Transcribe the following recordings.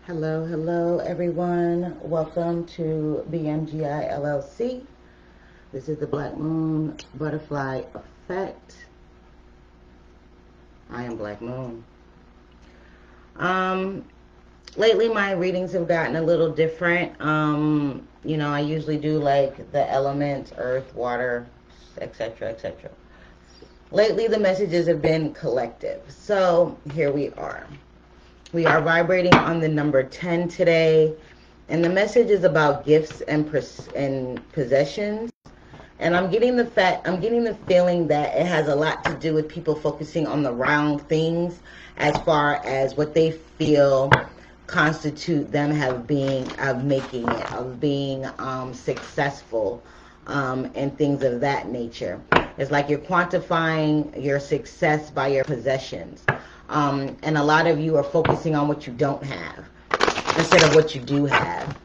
Hello, hello everyone. Welcome to BMGI LLC. This is the Black Moon Butterfly Effect. I am Black Moon. Lately my readings have gotten a little different. I usually do like the elements, earth, water, etc., etc. Lately the messages have been collective. So here we are. We are vibrating on the number 10 today, and the message is about gifts and possessions. And I'm getting the feeling that it has a lot to do with people focusing on the wrong things as far as what they feel constitute them of making it, of being successful, and things of that nature. It's like you're quantifying your success by your possessions. And a lot of you are focusing on what you don't have instead of what you do have.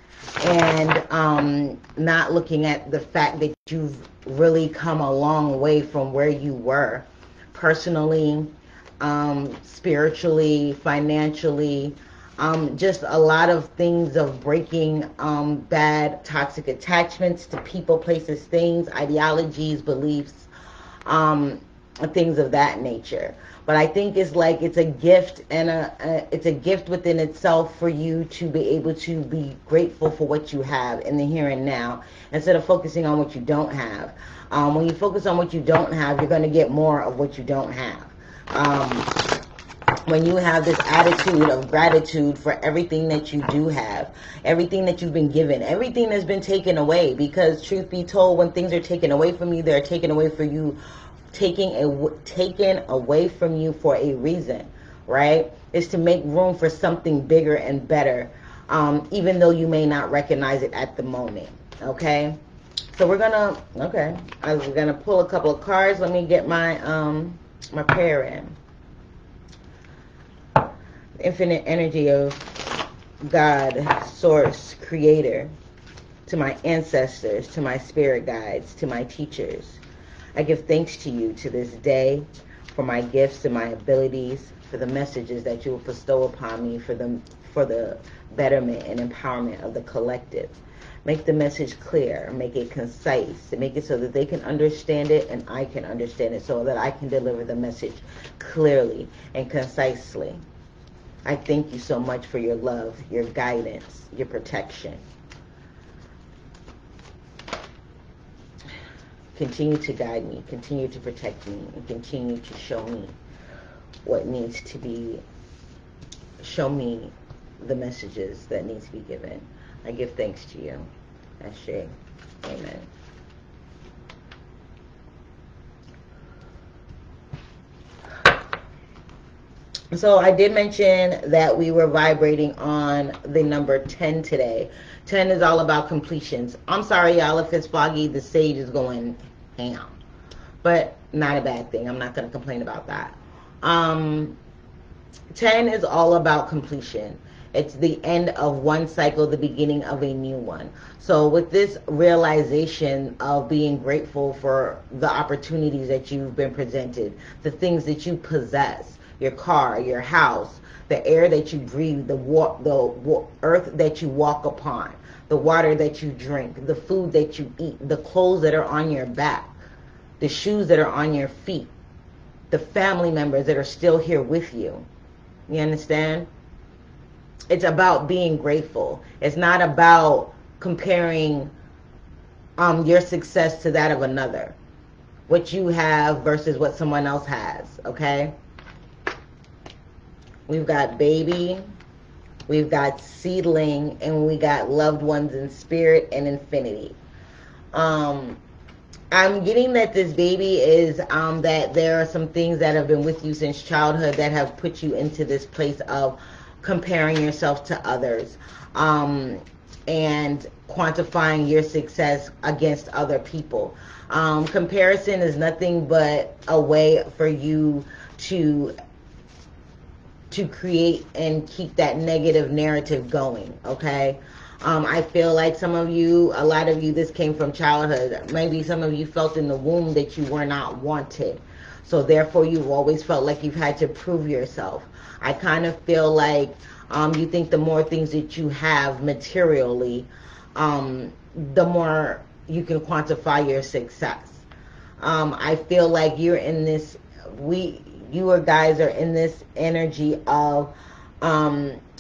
And not looking at the fact that you've really come a long way from where you were personally, spiritually, financially, just a lot of things of breaking bad toxic attachments to people, places, things, ideologies, beliefs, things of that nature. But I think it's like it's a gift, and it's a gift within itself for you to be able to be grateful for what you have in the here and now instead of focusing on what you don't have. When you focus on what you don't have, you're going to get more of what you don't have. When you have this attitude of gratitude for everything that you do have, everything that you've been given, everything that's been taken away, because truth be told, when things are taken away from you, they're taken away for you, taken away from you for a reason, right? It's to make room for something bigger and better, even though you may not recognize it at the moment, okay? So we're gonna pull a couple of cards. Let me get my my pair in. Infinite energy of God, source, creator, to my ancestors, to my spirit guides, to my teachers. I give thanks to you to this day for my gifts and my abilities, for the messages that you will bestow upon me for the betterment and empowerment of the collective. Make the message clear, make it concise, make it so that they can understand it and I can understand it, so that I can deliver the message clearly and concisely. I thank you so much for your love, your guidance, your protection. Continue to guide me, continue to protect me, and continue to show me what needs to be, show me the messages that need to be given. I give thanks to you. Ashe. Amen. So I did mention that we were vibrating on the number 10 today. 10 is all about completions. I'm sorry, y'all, if it's foggy. The sage is going ham. But not a bad thing. I'm not going to complain about that. 10 is all about completion. It's the end of one cycle, the beginning of a new one. So with this realization of being grateful for the opportunities that you've been presented, the things that you possess, your car, your house, the air that you breathe, the earth that you walk upon, the water that you drink, the food that you eat, the clothes that are on your back, the shoes that are on your feet, the family members that are still here with you. You understand? It's about being grateful. It's not about comparing your success to that of another. What you have versus what someone else has, okay? We've got baby, we've got seedling, and we got loved ones in spirit and infinity. I'm getting that this baby is that there are some things that have been with you since childhood that have put you into this place of comparing yourself to others, and quantifying your success against other people. Comparison is nothing but a way for you to create and keep that negative narrative going, okay? I feel like a lot of you, this came from childhood. Maybe some of you felt in the womb that you were not wanted. So therefore, you've always felt like you've had to prove yourself. I kind of feel like You think the more things that you have materially, the more you can quantify your success. I feel like you're in this, you or guys are in this energy of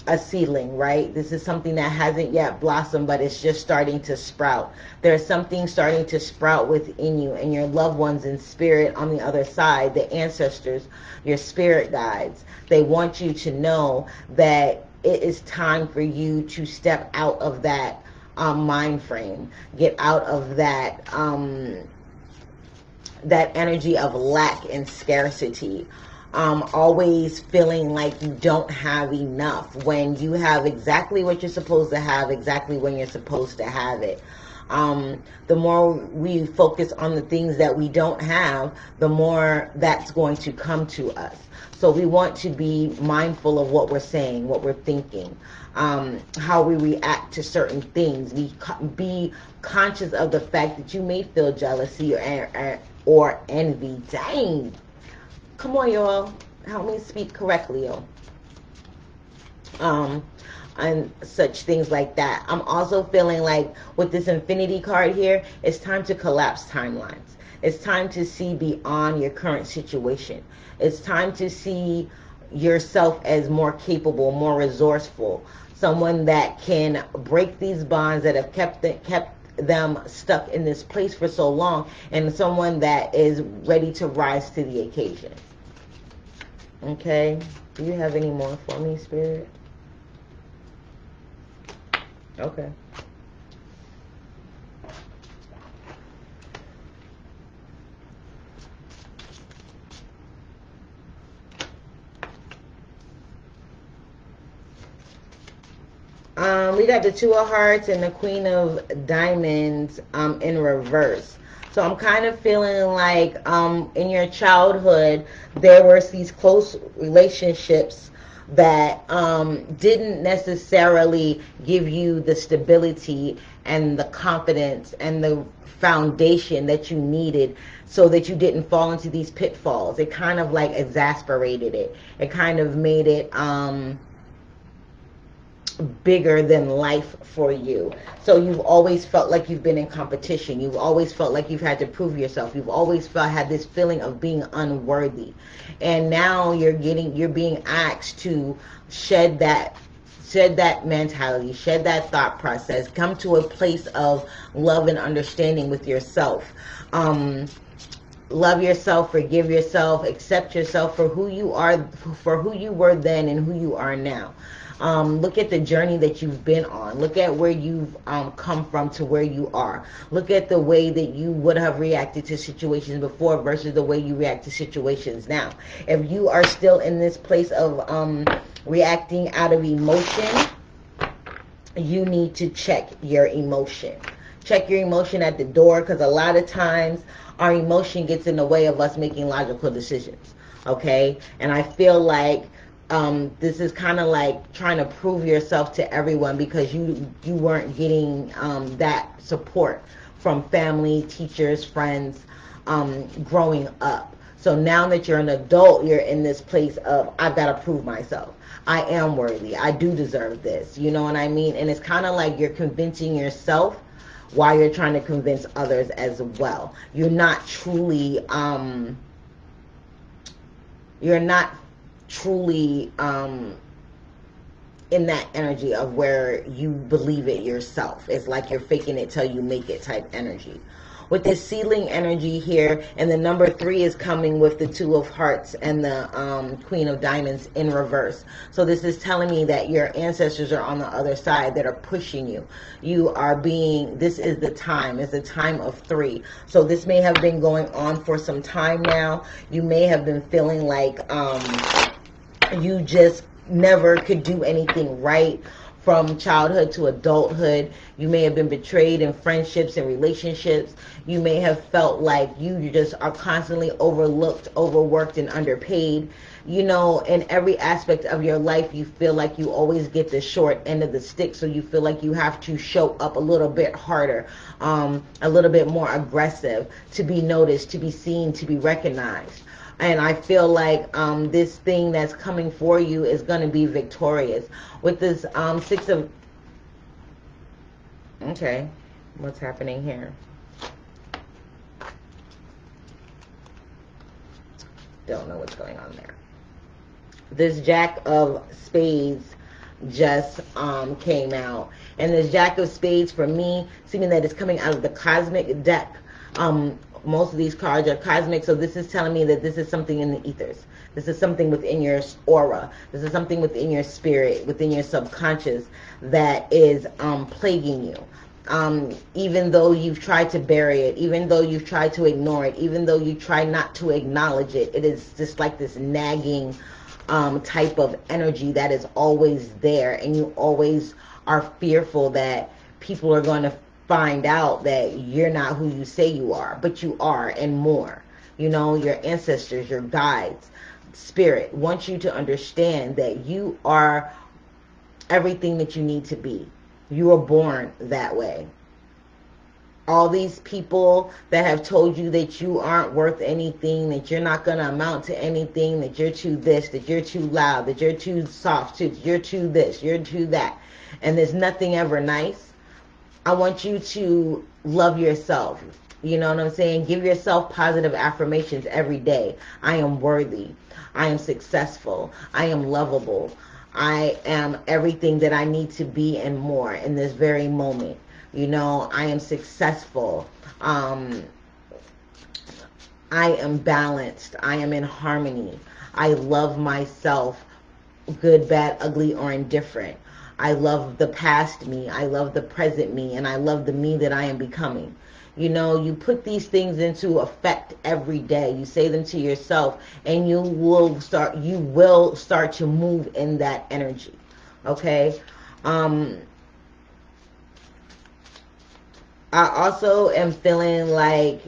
a seedling, right? This is something that hasn't yet blossomed, but it's just starting to sprout. There's something starting to sprout within you, and your loved ones in spirit on the other side, the ancestors, your spirit guides, they want you to know that it is time for you to step out of that mind frame, get out of that that energy of lack and scarcity. Always feeling like you don't have enough when you have exactly what you're supposed to have, exactly when you're supposed to have it. The more we focus on the things that we don't have, the more that's going to come to us. So we want to be mindful of what we're saying, what we're thinking, how we react to certain things. Be conscious of the fact that you may feel jealousy or envy. Dang. Come on, y'all. Help me speak correctly, yo. And such things like that. I'm also feeling like with this infinity card here, it's time to collapse timelines. It's time to see beyond your current situation. It's time to see yourself as more capable, more resourceful, someone that can break these bonds that have kept them stuck in this place for so long, and someone that is ready to rise to the occasion. Okay, do you have any more for me, Spirit? Okay. We got the Two of Hearts and the Queen of Diamonds in reverse. So I'm kind of feeling like in your childhood, there were these close relationships that didn't necessarily give you the stability and the confidence and the foundation that you needed so that you didn't fall into these pitfalls. It kind of like exasperated it. It kind of made it bigger than life for you. So you've always felt like you've been in competition. You've always felt like you've had to prove yourself. You've always had this feeling of being unworthy. And now you're being asked to shed that mentality, shed that thought process, come to a place of love and understanding with yourself. Love yourself, forgive yourself, accept yourself for who you are, for who you were then and who you are now. Look at the journey that you've been on. Look at where you've come from to where you are. Look at the way that you would have reacted to situations before versus the way you react to situations now. If you are still in this place of reacting out of emotion, you need to check your emotion. Check your emotion at the door, because a lot of times our emotion gets in the way of us making logical decisions. Okay? And I feel like this is kind of like trying to prove yourself to everyone because you weren't getting that support from family, teachers, friends growing up. So now that you're an adult, you're in this place of, I've got to prove myself. I am worthy. I do deserve this. You know what I mean? And it's kind of like you're convincing yourself while you're trying to convince others as well. You're not truly in that energy of where you believe it yourself. It's like you're faking it till you make it type energy. With this seedling energy here, and the number 3 is coming with the Two of Hearts and the Queen of Diamonds in reverse. So this is telling me that your ancestors are on the other side that are pushing you. You are being, this is the time. It's the time of 3. So this may have been going on for some time now. You may have been feeling like you just never could do anything right from childhood to adulthood. You may have been betrayed in friendships and relationships. You may have felt like you just are constantly overlooked, overworked, and underpaid. You know, in every aspect of your life, you feel like you always get the short end of the stick. So you feel like you have to show up a little bit harder, a little bit more aggressive to be noticed, to be seen, to be recognized. And I feel like this thing that's coming for you is going to be victorious. With this Six of... Okay, what's happening here? Don't know what's going on there. This Jack of Spades just came out. And this Jack of Spades, for me, seeming that it's coming out of the cosmic deck. Most of these cards are cosmic, so this is telling me that this is something in the ethers. This is something within your aura. This is something within your spirit, within your subconscious that is plaguing you. Even though you've tried to bury it, even though you've tried to ignore it, even though you try not to acknowledge it, it is just like this nagging type of energy that is always there, and you always are fearful that people are going to find out that you're not who you say you are, but you are, and more. You know, your ancestors, your guides, spirit wants you to understand that you are everything that you need to be. You were born that way. All these people that have told you that you aren't worth anything, that you're not going to amount to anything, that you're too this, that you're too loud, that you're too soft, you're too this, you're too that, and there's nothing ever nice. I want you to love yourself. You know what I'm saying? Give yourself positive affirmations every day. I am worthy. I am successful. I am lovable. I am everything that I need to be and more in this very moment. You know, I am successful. I am balanced. I am in harmony. I love myself, good, bad, ugly, or indifferent. I love the past me. I love the present me. And I love the me that I am becoming. You know, you put these things into effect every day. You say them to yourself, and you will start to move in that energy. Okay? I also am feeling like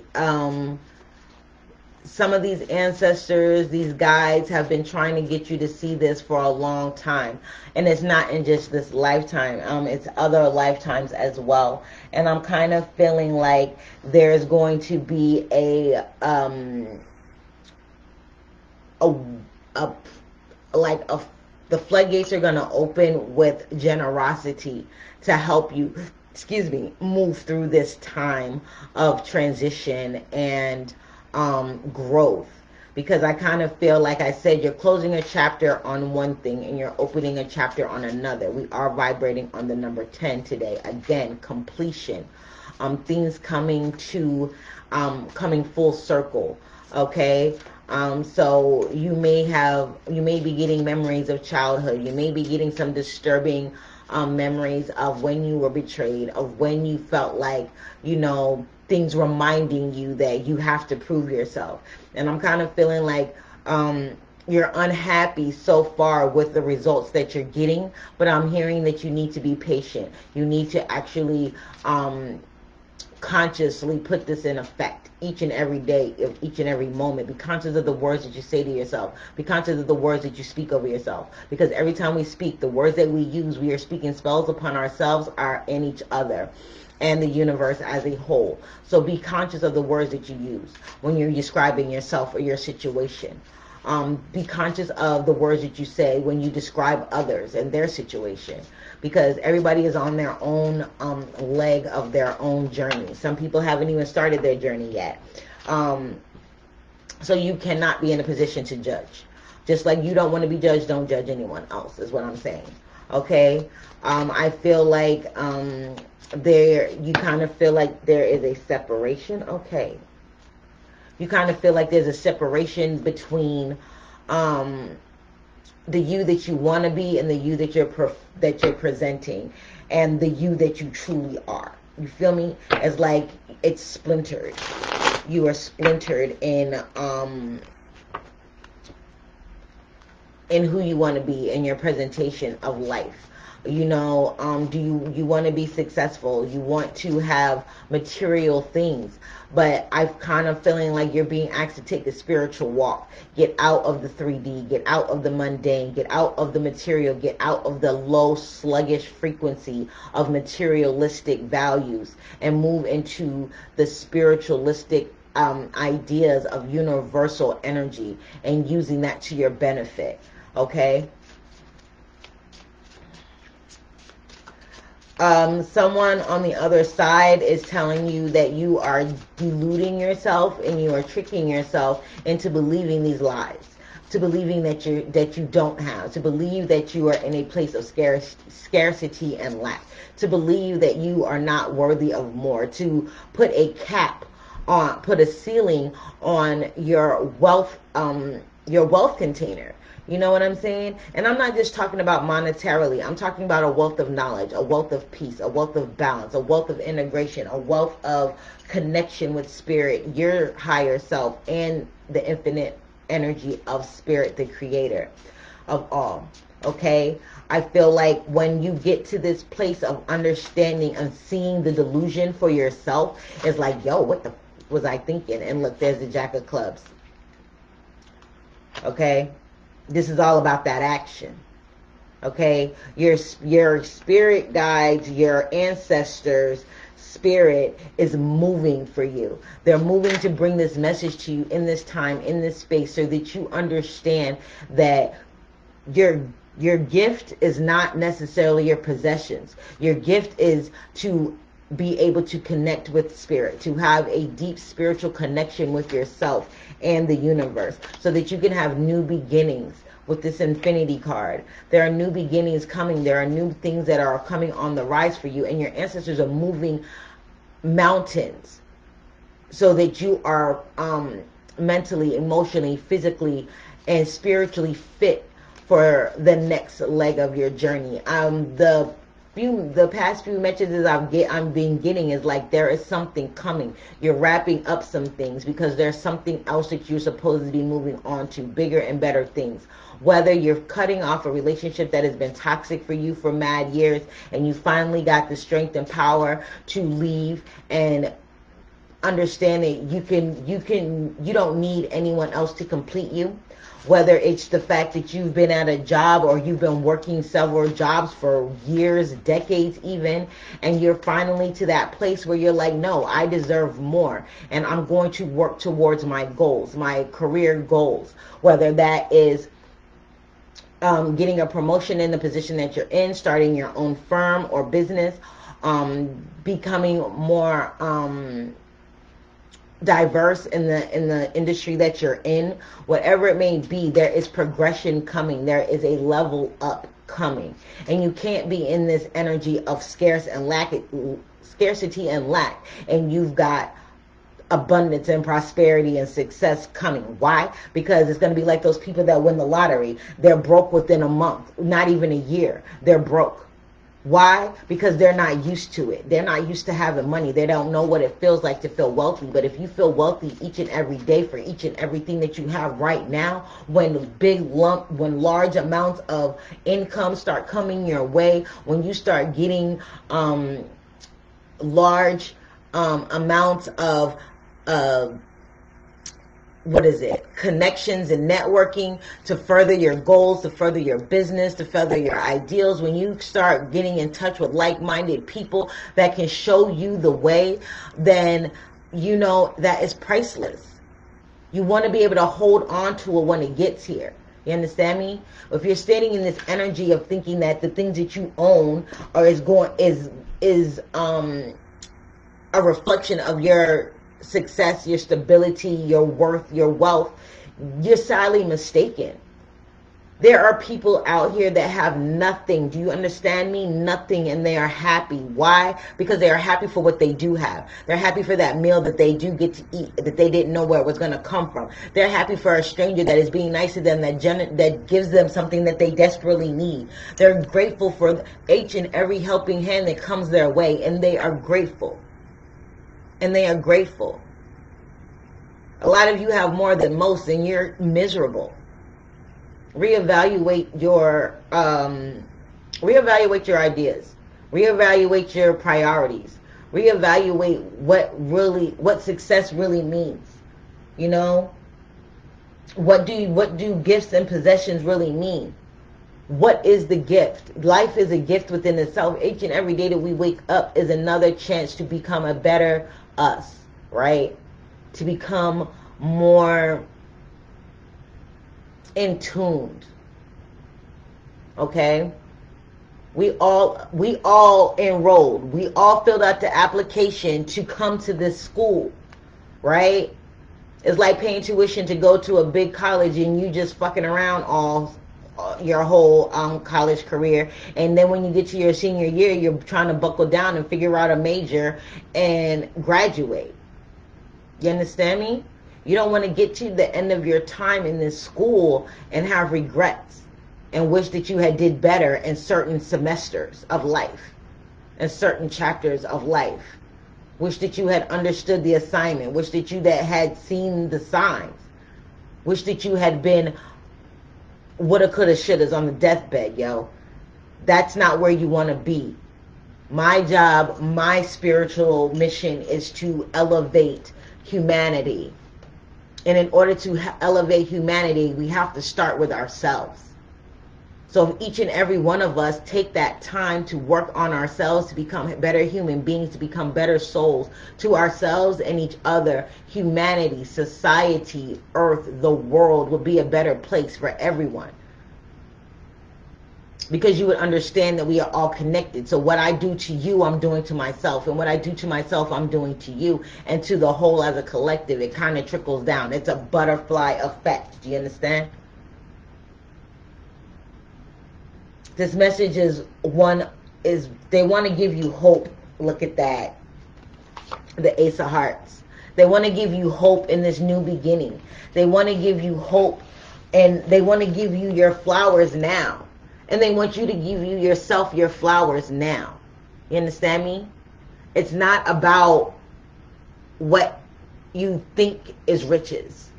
some of these ancestors, these guides have been trying to get you to see this for a long time. And it's not in just this lifetime. It's other lifetimes as well. And I'm kind of feeling like there's going to be the floodgates are going to open with generosity to help you, move through this time of transition and growth. Because I kind of feel, like I said, you're closing a chapter on one thing and you're opening a chapter on another. We are vibrating on the number 10 today. Again, completion. Things coming full circle. Okay? So you may be getting memories of childhood. You may be getting some disturbing memories of when you were betrayed, of when you felt like, you know, things reminding you that you have to prove yourself. And I'm kind of feeling like you're unhappy so far with the results that you're getting, but I'm hearing that you need to be patient. You need to actually consciously put this in effect each and every day, each and every moment. Be conscious of the words that you say to yourself. Be conscious of the words that you speak over yourself. Because every time we speak, the words that we use, we are speaking spells upon ourselves and each other and the universe as a whole. So be conscious of the words that you use when you're describing yourself or your situation. Be conscious of the words that you say when you describe others and their situation. Because everybody is on their own leg of their own journey. Some people haven't even started their journey yet. So you cannot be in a position to judge. Just like you don't want to be judged, don't judge anyone else, is what I'm saying. Okay? I feel like you kind of feel like there is a separation. Okay. You kind of feel like there's a separation between the you that you want to be and the you that you're presenting, and the you that you truly are. You feel me? It's like it's splintered. You are splintered in who you want to be in your presentation of life. You know, do you want to be successful? You want to have material things. But I'm kind of feeling like you're being asked to take a spiritual walk. Get out of the 3D. Get out of the mundane. Get out of the material. Get out of the low, sluggish frequency of materialistic values. And move into the spiritualistic ideas of universal energy and using that to your benefit. Okay. Someone on the other side is telling you that you are deluding yourself and you are tricking yourself into believing these lies, to believing that you don't have, to believe that you are in a place of scarcity and lack, to believe that you are not worthy of more, to put a cap on, put a ceiling on your wealth container. You know what I'm saying? And I'm not just talking about monetarily. I'm talking about a wealth of knowledge, a wealth of peace, a wealth of balance, a wealth of integration, a wealth of connection with spirit, your higher self, and the infinite energy of spirit, the creator of all. Okay? I feel like when you get to this place of understanding and seeing the delusion for yourself, it's like, yo, what the was I thinking? And look, there's the Jack of Clubs. Okay? This is all about that action. Okay? Your spirit guides, your ancestors' spirit is moving for you. They're moving to bring this message to you in this time, in this space, so that you understand that your gift is not necessarily your possessions. Your gift is to be able to connect with spirit, to have a deep spiritual connection with yourself and the universe, so that you can have new beginnings with this infinity card. There are new beginnings coming. There are new things that are coming on the rise for you, and your ancestors are moving mountains so that you are mentally, emotionally, physically, and spiritually fit for the next leg of your journey. The past few messages I'm been getting is like there is something coming. You're wrapping up some things because there's something else that you're supposed to be moving on to, bigger and better things. Whether you're cutting off a relationship that has been toxic for you for mad years and you finally got the strength and power to leave and understand that you don't need anyone else to complete you. Whether it's the fact that you've been at a job or you've been working several jobs for years, decades even, and you're finally to that place where you're like, no, I deserve more, and I'm going to work towards my goals, my career goals. Whether that is getting a promotion in the position that you're in, starting your own firm or business, becoming more diverse in the industry that you're in, whatever it may be, there is progression coming. There is a level up coming, and you can't be in this energy of scarcity and lack, and you've got abundance and prosperity and success coming. Why? Because it's going to be like those people that win the lottery. They're broke within a month, not even a year. They're broke. Why? Because they're not used to it. They're not used to having money. They don't know what it feels like to feel wealthy. But if you feel wealthy each and every day for each and everything that you have right now, when large amounts of income start coming your way, when you start getting large amounts of connections and networking to further your goals, to further your business, to further your ideals, when you start getting in touch with like-minded people that can show you the way, then you know that is priceless. You want to be able to hold on to it when it gets here. You understand me? If you're standing in this energy of thinking that the things that you own is a reflection of your success, your stability, your worth, your wealth, you're sadly mistaken. There are people out here that have nothing. Do you understand me? Nothing, and they are happy. Why? Because they are happy for what they do have. They're happy for that meal that they do get to eat, that they didn't know where it was going to come from. They're happy for a stranger that is being nice to them, that gives them something that they desperately need. They're grateful for each and every helping hand that comes their way, and they are grateful. And they are grateful. A lot of you have more than most, and you're miserable. Reevaluate your ideas. Reevaluate your priorities. Reevaluate what success really means. You know, what do gifts and possessions really mean? What is the gift? Life is a gift within itself. Each and every day that we wake up is another chance to become a better us, right? to become more in tuned. Okay? We all enrolled. We all filled out the application to come to this school, right? It's like paying tuition to go to a big college and you just fucking around all your whole college career, and then when you get to your senior year, you're trying to buckle down and figure out a major and graduate. You understand me? You don't want to get to the end of your time in this school and have regrets and wish that you had did better in certain semesters of life and certain chapters of life. Wish that you had understood the assignment. Wish that you had seen the signs. Wish that you had been woulda, coulda, shouldas on the deathbed, yo. That's not where you want to be. My job, my spiritual mission is to elevate humanity. And in order to elevate humanity, we have to start with ourselves. So if each and every one of us take that time to work on ourselves, to become better human beings, to become better souls to ourselves and each other, humanity, society, earth, the world would be a better place for everyone. Because you would understand that we are all connected. So what I do to you, I'm doing to myself. And what I do to myself, I'm doing to you. And to the whole as a collective, it kind of trickles down. It's a butterfly effect. Do you understand? This message is they want to give you hope. Look at that. The Ace of Hearts. They want to give you hope in this new beginning. They want to give you hope, and they want to give you your flowers now. And they want you to give you yourself your flowers now. You understand me? It's not about what you think is riches.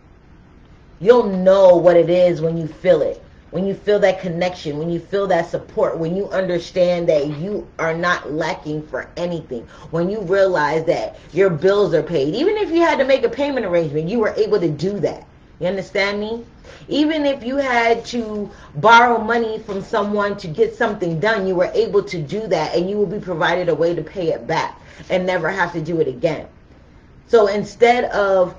You'll know what it is when you feel it. When you feel that connection, when you feel that support, when you understand that you are not lacking for anything, when you realize that your bills are paid, even if you had to make a payment arrangement, you were able to do that. You understand me? Even if you had to borrow money from someone to get something done, you were able to do that, and you will be provided a way to pay it back and never have to do it again. So instead of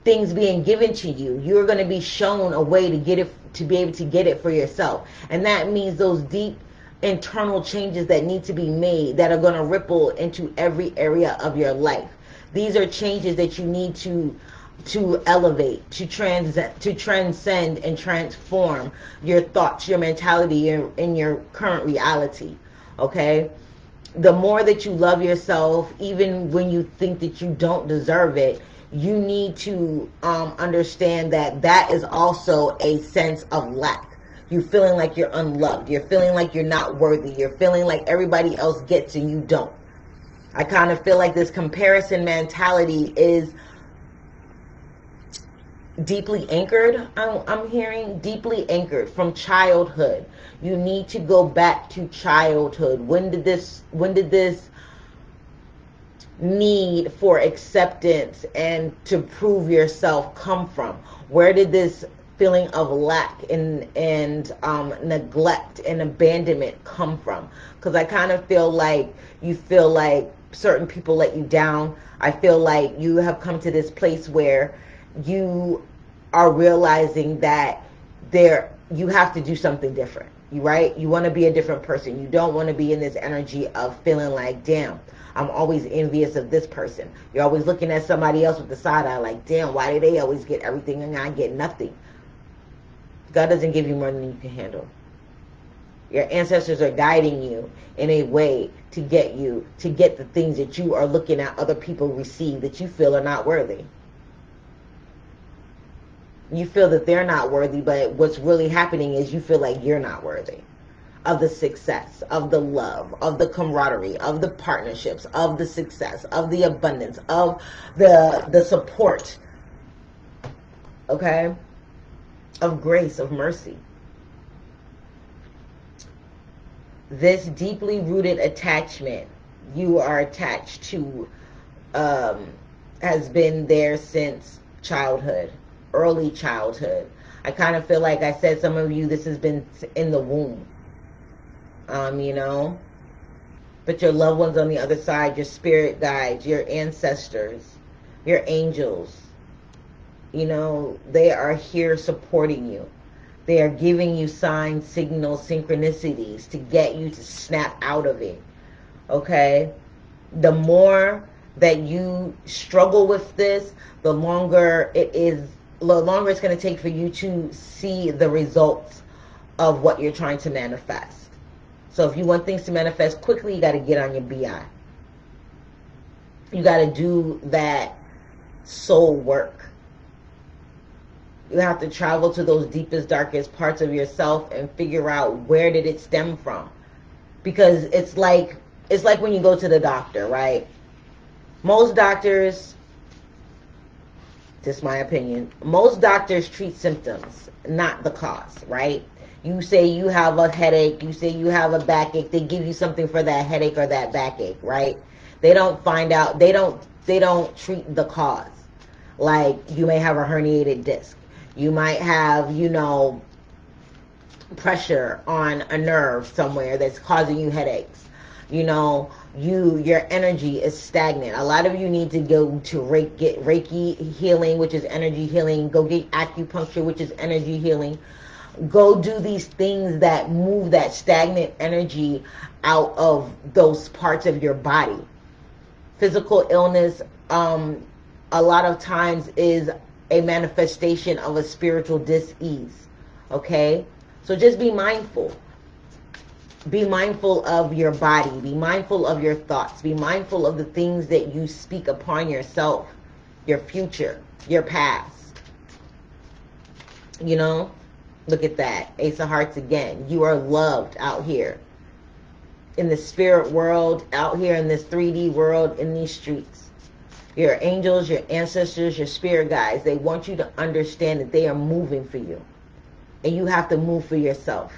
things being given to you, you're going to be shown a way to get it, to be able to get it for yourself. And that means those deep internal changes that need to be made that are going to ripple into every area of your life. These are changes that you need to elevate, to transcend and transform your thoughts, your mentality in your current reality. Okay? The more that you love yourself, even when you think that you don't deserve it, you need to understand that that is also a sense of lack. You're feeling like you're unloved. You're feeling like you're not worthy. You're feeling like everybody else gets and you don't. I kind of feel like this comparison mentality is deeply anchored. I'm hearing deeply anchored from childhood. You need to go back to childhood. When did this need for acceptance and to prove yourself come from? Where did this feeling of lack and neglect and abandonment come from? Because I kind of feel like you feel like certain people let you down. I feel like you have come to this place where you are realizing that you have to do something different. Right? You want to be a different person. You don't want to be in this energy of feeling like, damn, I'm always envious of this person. You're always looking at somebody else with the side eye like, damn, why do they always get everything and I get nothing? God doesn't give you more than you can handle. Your ancestors are guiding you in a way to get the things that you are looking at other people receive that you feel are not worthy. You feel that they're not worthy, but what's really happening is you feel like you're not worthy of the success, of the love, of the camaraderie, of the partnerships, of the success, of the abundance, of the support, okay, of grace, of mercy. This deeply rooted attachment you are attached to has been there since childhood, early childhood. I kind of feel like I said, some of you, this has been in the womb. You know, but your loved ones on the other side, your spirit guides, your ancestors, your angels, you know, they are here supporting you. They are giving you signs, signals, synchronicities to get you to snap out of it. Okay? The more that you struggle with this, the longer it's going to take for you to see the results of what you're trying to manifest. So if you want things to manifest quickly, you got to get on your BI. You got to do that soul work. You have to travel to those deepest, darkest parts of yourself and figure out where did it stem from. Because it's like when you go to the doctor, right? Most doctors, this is my opinion, most doctors treat symptoms, not the cause, right? You say you have a headache, you say you have a backache, they give you something for that headache or that backache, right? They don't find out, they don't treat the cause. Like, you may have a herniated disc. You might have, you know, pressure on a nerve somewhere that's causing you headaches. You know, your energy is stagnant. A lot of you need to go to get Reiki healing, which is energy healing. Go get acupuncture, which is energy healing. Go do these things that move that stagnant energy out of those parts of your body. Physical illness, a lot of times is a manifestation of a spiritual dis-ease. Okay? So just be mindful. Be mindful of your body. Be mindful of your thoughts. Be mindful of the things that you speak upon yourself, your future, your past. You know? Look at that. Ace of Hearts again. You are loved out here. In the spirit world, out here in this 3D world, in these streets. Your angels, your ancestors, your spirit guides, they want you to understand that they are moving for you. And you have to move for yourself.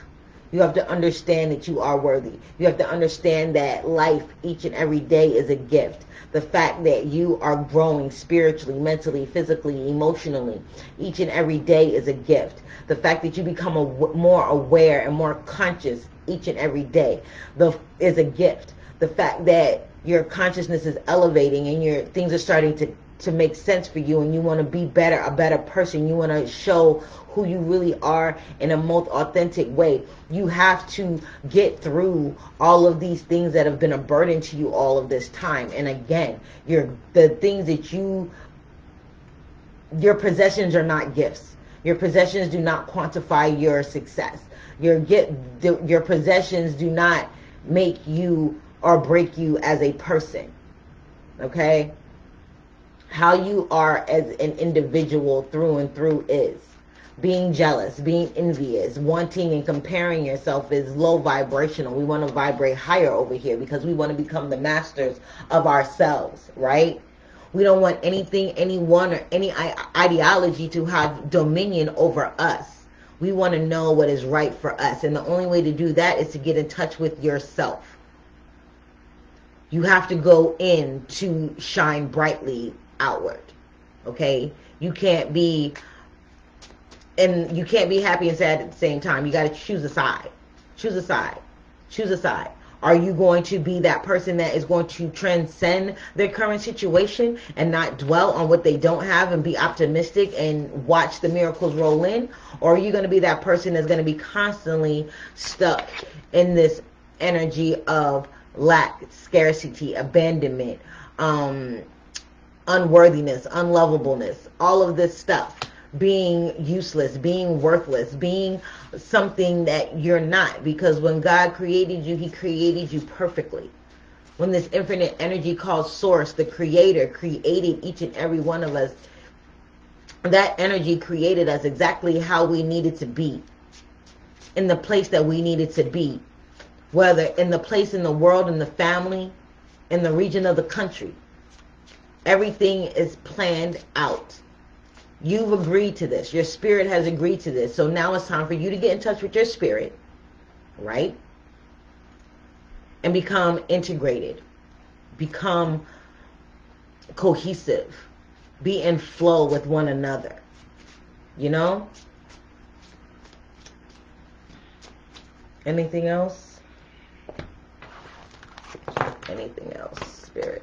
You have to understand that you are worthy. You have to understand that life each and every day is a gift. The fact that you are growing spiritually, mentally, physically, emotionally, each and every day is a gift. The fact that you become more aware and more conscious each and every day is a gift. The fact that your consciousness is elevating and your things are starting to make sense for you, and you want to be better, a better person. You want to show who you really are in a most authentic way. You have to get through all of these things that have been a burden to you all of this time. And again, the things that your possessions are not gifts. Your possessions do not quantify your success. Your possessions do not make you or break you as a person. Okay? How you are as an individual through and through is being jealous, being envious, wanting and comparing yourself is low vibrational. We want to vibrate higher over here because we want to become the masters of ourselves, right? We don't want anything, anyone, or any ideology to have dominion over us. We want to know what is right for us. And the only way to do that is to get in touch with yourself. You have to go in to shine brightly outward. Okay? You can't be happy and sad at the same time. You got to choose a side. Choose a side. Choose a side. Are you going to be that person that is going to transcend their current situation and not dwell on what they don't have and be optimistic and watch the miracles roll in? Or are you going to be that person that's going to be constantly stuck in this energy of lack, scarcity, abandonment, unworthiness, unlovableness, all of this stuff? Being useless, being worthless, being something that you're not. Because when God created you, He created you perfectly. When this infinite energy called Source, the Creator, created each and every one of us, that energy created us exactly how we needed to be, in the place that we needed to be, whether in the place in the world, in the family, in the region of the country. Everything is planned out. You've agreed to this. Your spirit has agreed to this. So now it's time for you to get in touch with your spirit, right? And become integrated. Become cohesive. Be in flow with one another. You know? Anything else? Anything else, spirit?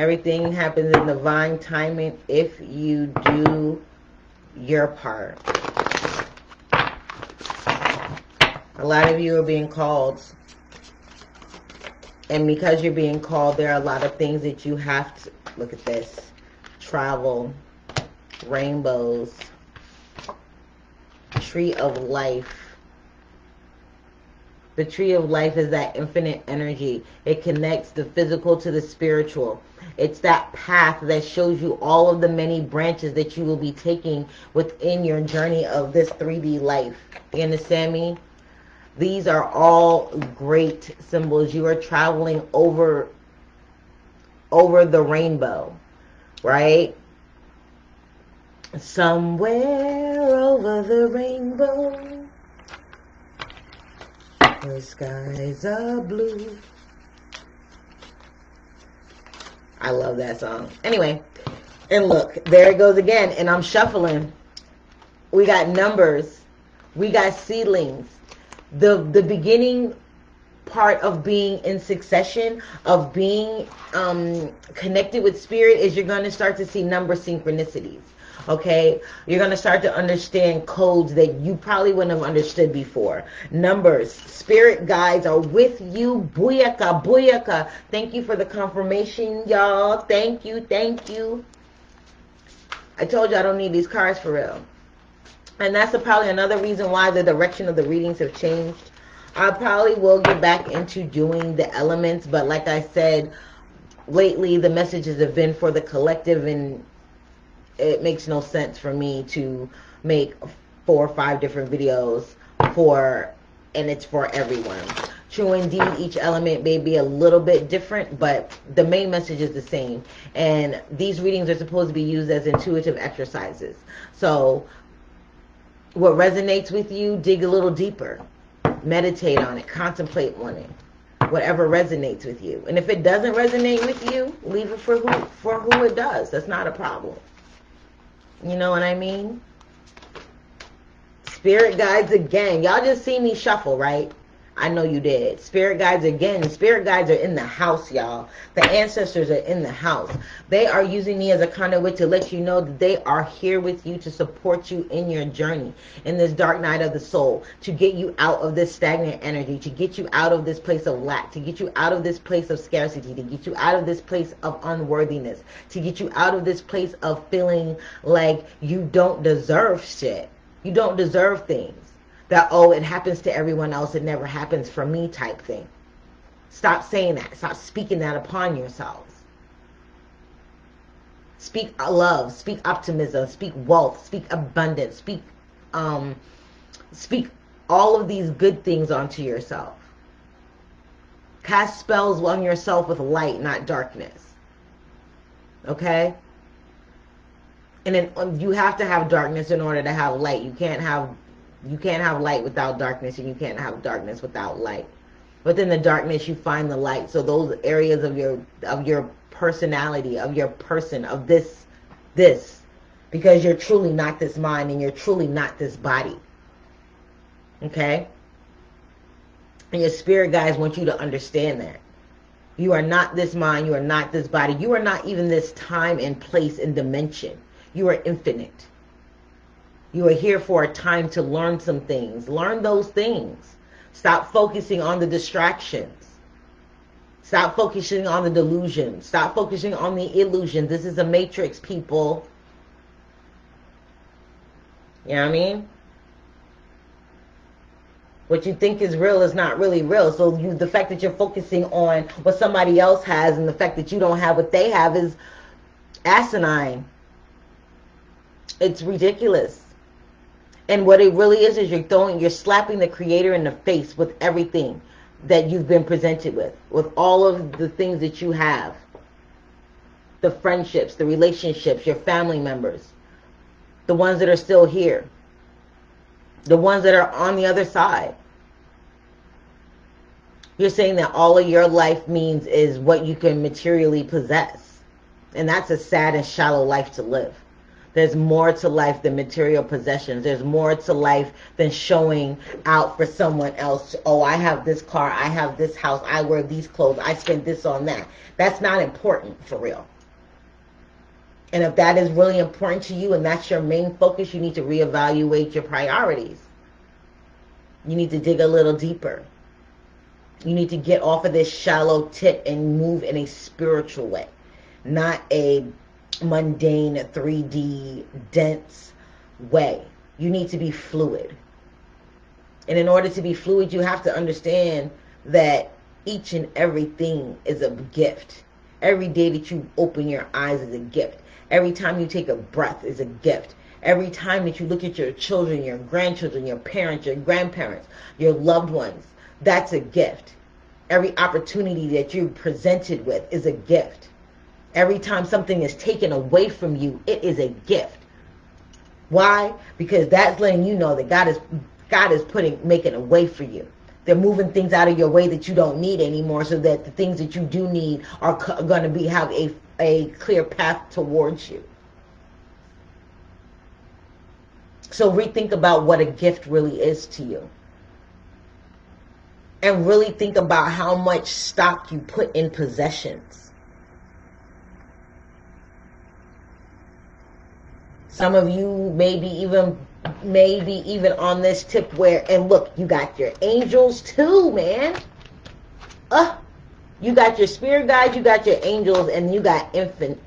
Everything happens in divine timing if you do your part. A lot of you are being called. And because you're being called, there are a lot of things that you have to, look at this, travel, rainbows, tree of life. The tree of life is that infinite energy. It connects the physical to the spiritual. It's that path that shows you all of the many branches that you will be taking within your journey of this 3D life. You understand me? These are all great symbols. You are traveling over the rainbow, right? Somewhere over the rainbow, the skies are blue. I love that song. Anyway, and look, there it goes again. And I'm shuffling. We got numbers. We got seedlings. The beginning part of being in succession, of being connected with spirit, is you're going to start to see number synchronicities. Okay, you're going to start to understand codes that you probably wouldn't have understood before. Numbers, spirit guides are with you. Booyaka, booyaka. Thank you for the confirmation, y'all. Thank you, thank you. I told you I don't need these cards for real. And that's probably another reason why the direction of the readings have changed. I probably will get back into doing the elements, but like I said, lately the messages have been for the collective, and it makes no sense for me to make 4 or 5 different videos and it's for everyone. True indeed, each element may be a little bit different, but the main message is the same. And these readings are supposed to be used as intuitive exercises. So what resonates with you, dig a little deeper. Meditate on it. Contemplate on it. Whatever resonates with you. And if it doesn't resonate with you, leave it for who it does. That's not a problem. You know what I mean? Spirit guides again. Y'all just see me shuffle, right? I know you did. Spirit guides again. Spirit guides are in the house, y'all. The ancestors are in the house. They are using me as a conduit to let you know that they are here with you to support you in your journey, in this dark night of the soul, to get you out of this stagnant energy, to get you out of this place of lack, to get you out of this place of scarcity, to get you out of this place of unworthiness, to get you out of this place of feeling like you don't deserve shit. You don't deserve things. That, oh, it happens to everyone else, it never happens for me type thing. Stop saying that. Stop speaking that upon yourselves. Speak love, speak optimism, speak wealth, speak abundance, speak all of these good things onto yourself. Cast spells on yourself with light, not darkness. Okay? And then you have to have darkness in order to have light. You can't have light without darkness, and you can't have darkness without light. Within the darkness, you find the light. So those areas of your personality, of your person, of this, because you're truly not this mind, and you're truly not this body. Okay? And your spirit guides want you to understand that. You are not this mind, you are not this body, you are not even this time and place and dimension. You are infinite. You are here for a time to learn some things. Learn those things. Stop focusing on the distractions. Stop focusing on the delusions. Stop focusing on the illusion. This is a matrix, people. You know what I mean? What you think is real is not really real. So the fact that you're focusing on what somebody else has and the fact that you don't have what they have is asinine. It's ridiculous. And what it really is you're slapping the creator in the face with everything that you've been presented with all of the things that you have. The friendships, the relationships, your family members, the ones that are still here, the ones that are on the other side. You're saying that all of your life means is what you can materially possess. And that's a sad and shallow life to live. There's more to life than material possessions. There's more to life than showing out for someone else. Oh, I have this car. I have this house. I wear these clothes. I spend this on that. That's not important for real. And if that is really important to you and that's your main focus, you need to reevaluate your priorities. You need to dig a little deeper. You need to get off of this shallow tip and move in a spiritual way, not a mundane 3D dense way. You need to be fluid. And in order to be fluid, you have to understand that each and everything is a gift. Every day that you open your eyes is a gift. Every time you take a breath is a gift. Every time that you look at your children, your grandchildren, your parents, your grandparents, your loved ones, that's a gift. Every opportunity that you're presented with is a gift. Every time something is taken away from you, it is a gift. Why? Because that's letting you know that God is making a way for you. They're moving things out of your way that you don't need anymore, so that the things that you do need are going to have a clear path towards you. So rethink about what a gift really is to you. And really think about how much stock you put in possessions. Some of you maybe even on this tip where, and look, you got your angels too, man. You got your spirit guides, you got your angels, and you got epiphany.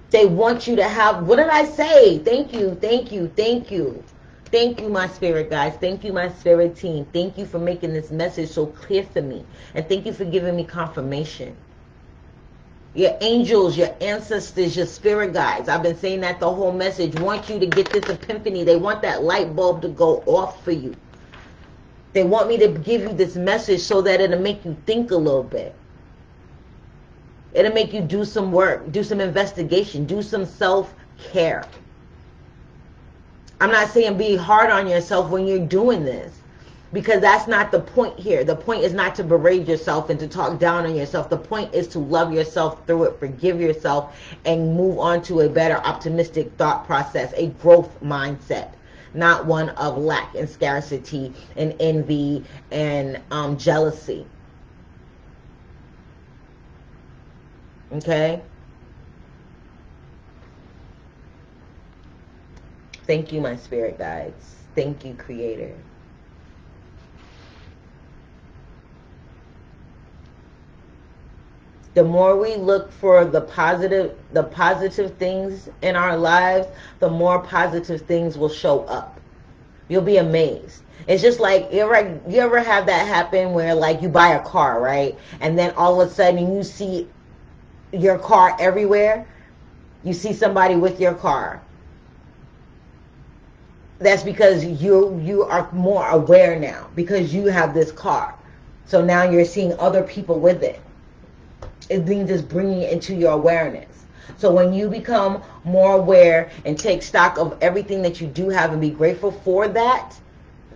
They want you to have, what did I say? Thank you, thank you, thank you. Thank you, my spirit guides. Thank you, my spirit team. Thank you for making this message so clear for me. And thank you for giving me confirmation. Your angels, your ancestors, your spirit guides, I've been saying that the whole message, want you to get this epiphany. They want that light bulb to go off for you. They want me to give you this message so that it'll make you think a little bit. It'll make you do some work, do some investigation, do some self-care. I'm not saying be hard on yourself when you're doing this, because that's not the point here. The point is not to berate yourself and to talk down on yourself. The point is to love yourself through it, forgive yourself, and move on to a better optimistic thought process, a growth mindset, not one of lack and scarcity and envy and jealousy. Okay? Thank you, my spirit guides. Thank you, Creator. The more we look for the positive things in our lives, the more positive things will show up. You'll be amazed. It's just like, you ever have that happen where, like, you buy a car, right? And then all of a sudden you see your car everywhere. You see somebody with your car. That's because you are more aware now, because you have this car. So now you're seeing other people with it. It means it's bringing it into your awareness. So when you become more aware and take stock of everything that you do have and be grateful for that,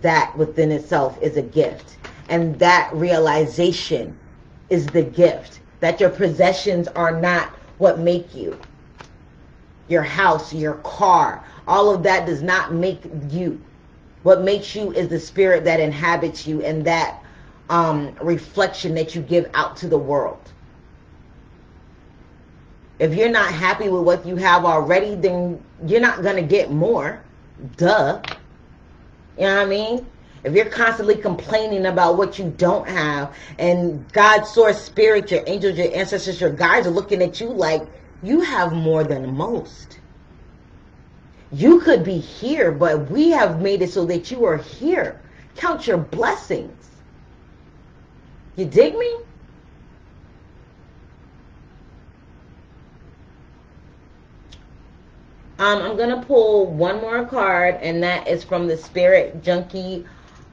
that within itself is a gift. And that realization is the gift. That your possessions are not what make you. Your house, your car, all of that does not make you. What makes you is the spirit that inhabits you and that reflection that you give out to the world. If you're not happy with what you have already, then you're not going to get more. Duh. You know what I mean? If you're constantly complaining about what you don't have, and God, source, spirit, your angels, your ancestors, your guides are looking at you like you have more than most. You could be here, but we have made it so that you are here. Count your blessings. You dig me? I'm going to pull one more card, and that is from the Spirit Junkie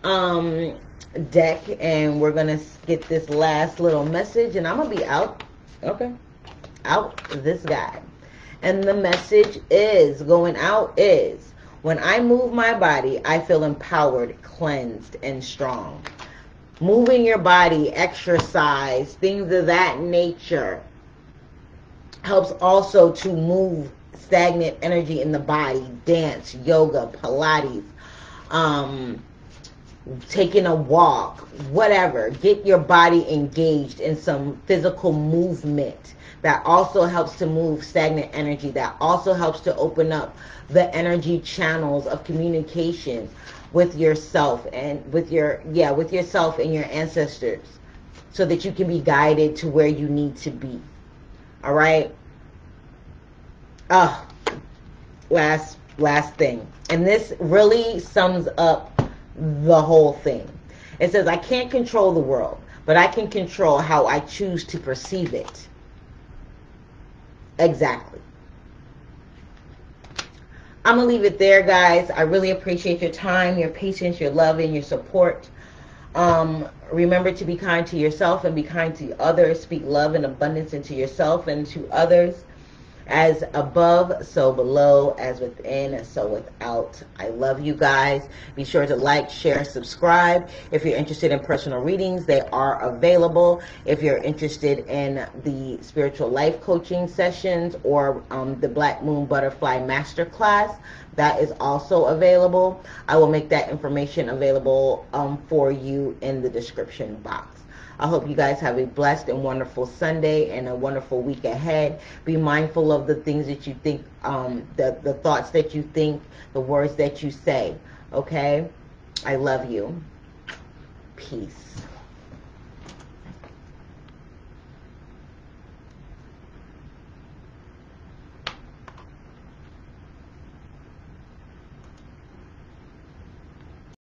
deck, and we're going to get this last little message, and I'm going to be out. Okay. Out this guy. And the message is, going out is, when I move my body, I feel empowered, cleansed, and strong. Moving your body, exercise, things of that nature helps also to move stagnant energy in the body. Dance, yoga, Pilates, taking a walk, whatever. Get your body engaged in some physical movement. That also helps to move stagnant energy. That also helps to open up the energy channels of communication with yourself and with yourself and your ancestors, so that you can be guided to where you need to be. All right. Last thing, and this really sums up the whole thing. It says, I can't control the world, but I can control how I choose to perceive it. Exactly. I'm gonna leave it there, guys. I really appreciate your time, your patience, your love, and your support. Remember to be kind to yourself and be kind to others. Speak love and abundance into yourself and to others. As above, so below, as within, so without. I love you guys. Be sure to like, share, subscribe. If you're interested in personal readings, they are available. If you're interested in the spiritual life coaching sessions or the Black Moon Butterfly Masterclass, that is also available. I will make that information available for you in the description box. I hope you guys have a blessed and wonderful Sunday and a wonderful week ahead. Be mindful of the things that you think, the thoughts that you think, the words that you say. Okay? I love you. Peace.